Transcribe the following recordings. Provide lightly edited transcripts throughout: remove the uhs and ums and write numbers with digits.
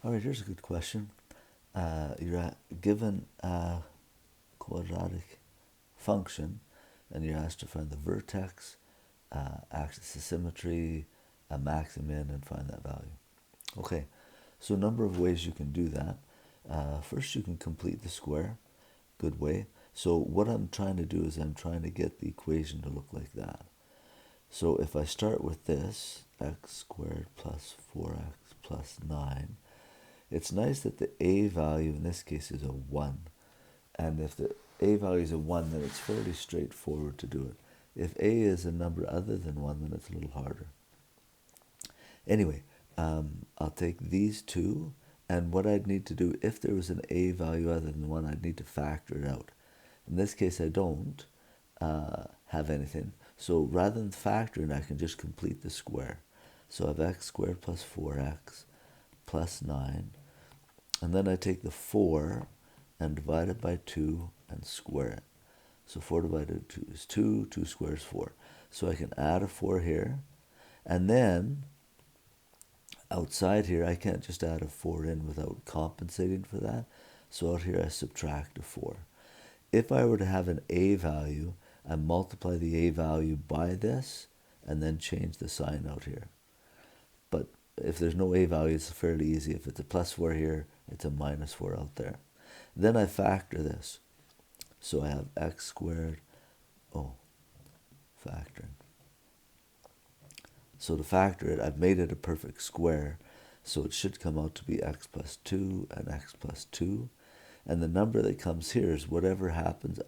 All right, here's a good question. You're given a quadratic function, and you're asked to find the vertex, axis of symmetry, a max and min, and find that value. Okay, so a number of ways you can do that. First, you can complete the square. Good way. So what I'm trying to do is I'm trying to get the equation to look like that. So if I start with this, x squared plus 4x plus 9, it's nice that the a value in this case is a 1. And if the a value is a 1, then it's fairly straightforward to do it. If a is a number other than 1, then it's a little harder. Anyway, I'll take these two, and what I'd need to do, if there was an a value other than 1, I'd need to factor it out. In this case, I don't have anything. So rather than factoring, I can just complete the square. So I have x squared plus 4x plus 9. And then I take the 4 and divide it by 2 and square it. So 4 divided by 2 is 2, 2 squares 4. So I can add a 4 here. And then outside here, I can't just add a 4 in without compensating for that. So out here, I subtract a 4. If I were to have an a value, I multiply the a value by this and then change the sign out here. But if there's no a value, it's fairly easy. If it's a plus 4 here, it's a minus 4 out there. Then I factor this. So I have x squared, factoring. So to factor it, I've made it a perfect square. So it should come out to be x plus 2 and x plus 2. And the number that comes here is whatever happens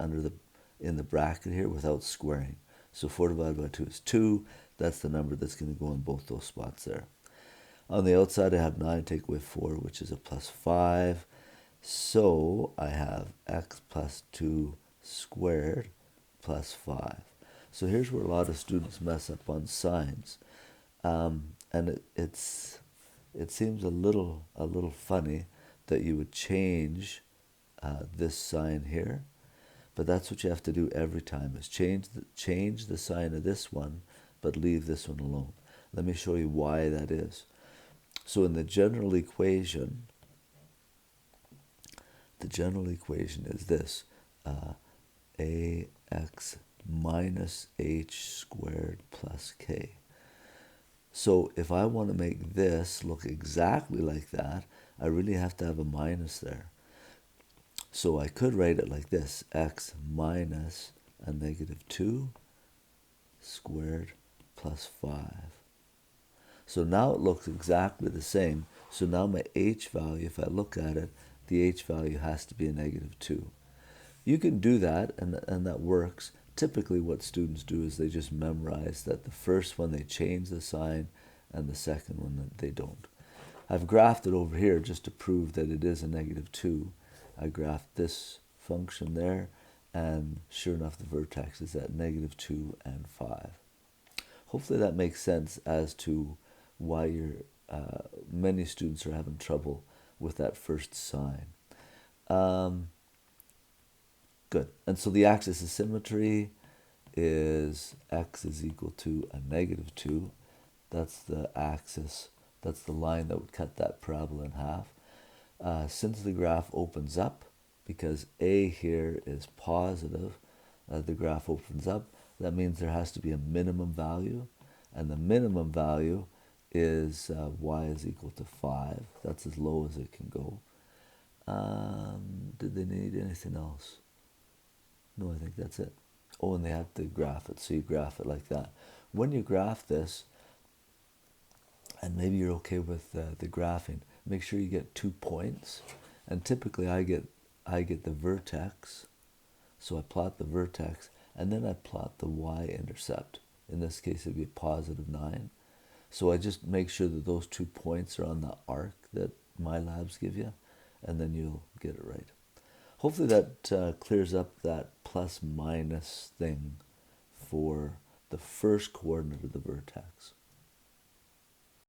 in the bracket here without squaring. So 4 divided by 2 is 2. That's the number that's going to go in both those spots there. On the outside, I have 9 take away 4, which is a plus 5. So I have x plus 2 squared plus 5. So here's where a lot of students mess up on signs. And it seems a little funny that you would change this sign here. But that's what you have to do every time, is change the sign of this one, but leave this one alone. Let me show you why that is. So in the general equation is this, ax minus h squared plus k. So if I want to make this look exactly like that, I really have to have a minus there. So I could write it like this, x minus a negative 2 squared plus 5. So now it looks exactly the same. So now my h value, if I look at it, the h value has to be a negative 2. You can do that, and that works. Typically what students do is they just memorize that the first one they change the sign and the second one they don't. I've graphed it over here just to prove that it is a negative 2. I graphed this function there, and sure enough the vertex is at negative 2 and 5. Hopefully that makes sense as to why many students are having trouble with that first sign. Good. And so the axis of symmetry is x is equal to a negative 2. That's the axis. That's the line that would cut that parabola in half. Since the graph opens up, because a here is positive, the graph opens up. That means there has to be a minimum value. And the minimum value is y is equal to 5. That's as low as it can go. Did they need anything else? No, I think that's it. Oh, and they have to graph it, so you graph it like that. When you graph this, and maybe you're okay with the graphing, make sure you get 2 points. And typically I get the vertex, so I plot the vertex, and then I plot the y-intercept. In this case, it'd be a positive 9. So I just make sure that those 2 points are on the arc that my labs give you, and then you'll get it right. Hopefully that clears up that plus minus thing for the first coordinate of the vertex.